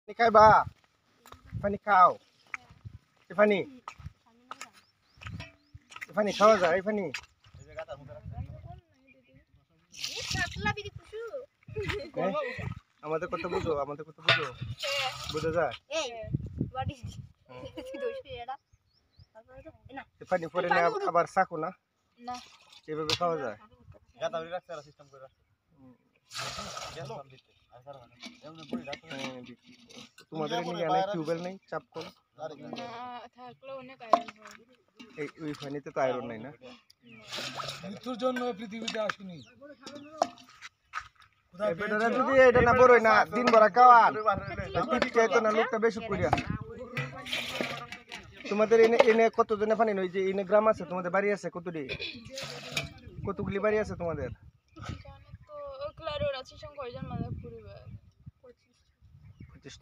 খাইবা পানি খাও পানি পানি খাওয়া যায় পানি আমাদের কথা বুঝো বুঝা যায় পানি পরে না আবার চাকু না এভাবে খাওয়া যায় তোমাদের টিউবওয়েল নেই চাপ কল ওই পানিতে তো আয়রন নাই না মৃত্যুর জন্য পৃথিবীতে আসেনি যদি এটা না বড়ই না দিন ভরা খাওয়ান তো না লোকটা বেশি করিয়া তোমাদের এনে এনে কতজনে পানি নই যে এনে গ্রাম আছে তোমাদের বাড়ি আছে কতগুলি বাড়ি আছে তোমাদের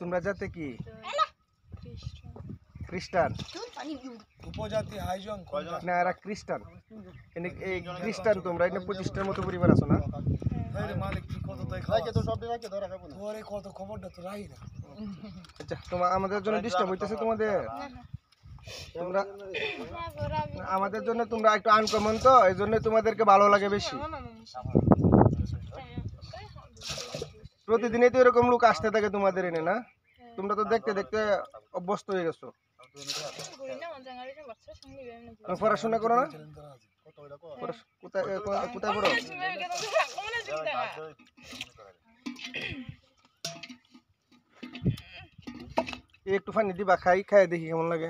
তোমরা যাতে কি খ্রিস্টান উপজাতি হাইজন না এরা খ্রিস্টান এনে এই খ্রিস্টান তোমরা এনে 25টার মতো পরিবার আছো না মালিক কি কত তাই খায় তো সব দিকে ধরা খাবো না তোরে কত খবরটা তো রাই না আচ্ছা তোমার আমাদের জন্য ডিস্টার্ব হইতেছে তোমাদের তোমরা আমাদের জন্য তোমরা একটু আনকমন তো এই জন্য তোমাদেরকে ভালো লাগে বেশি প্রতিদিনই তো এরকম লোক আসতে থাকে তোমাদের এনে না তোমরা তো দেখতে দেখতে অভ্যস্ত হয়ে গেছো পড়াশোনা করো না কোথায় কোথায় পড়ো একটু পানি দিবা খাই দেখি কেমন লাগে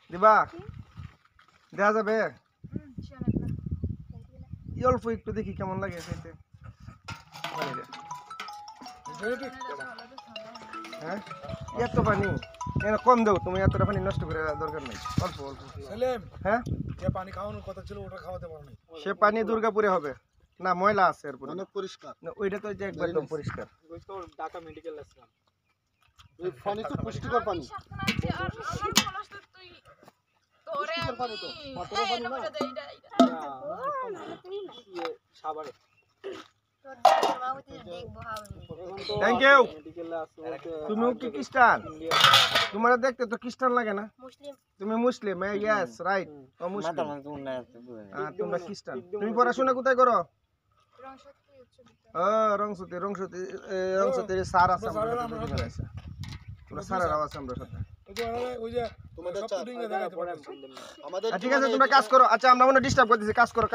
দিবা দেওয়া যাবে অল্প একটু দেখি কেমন লাগে খেতে হ্যাঁ এত পানি কম দেবো তুমি এতটা পানি নষ্ট করে দরকার নেই অল্প অল্প হ্যাঁ পানি খাওয়ানোর কথা ছিল ওটা খাওয়াতে পারো সে পানি দুর্গাপুরে হবে না ময়লা আছে এরপর অনেক পরিষ্কার ওইটা তো যে একদম পরিষ্কার ঢাকা মেডিকেল আসলাম ওই পানি তো পুষ্টিকর পানি সাবারে থ্যাংক ইউ তুমিও কি খ্রিস্টান তোমার দেখতে তো খ্রিস্টান লাগে না তুমি মুসলিম ইয়েস রাইট ও মুসলিম তোমরা খ্রিস্টান তুমি পড়াশোনা কোথায় করো রংসতি স্যার আছে তোমরা স্যারের আওয়াজ আমরা সাথে ঠিক আছে তোমরা কাজ করো আচ্ছা আমরা মনে ডিস্টার্ব করতেছি কাজ করো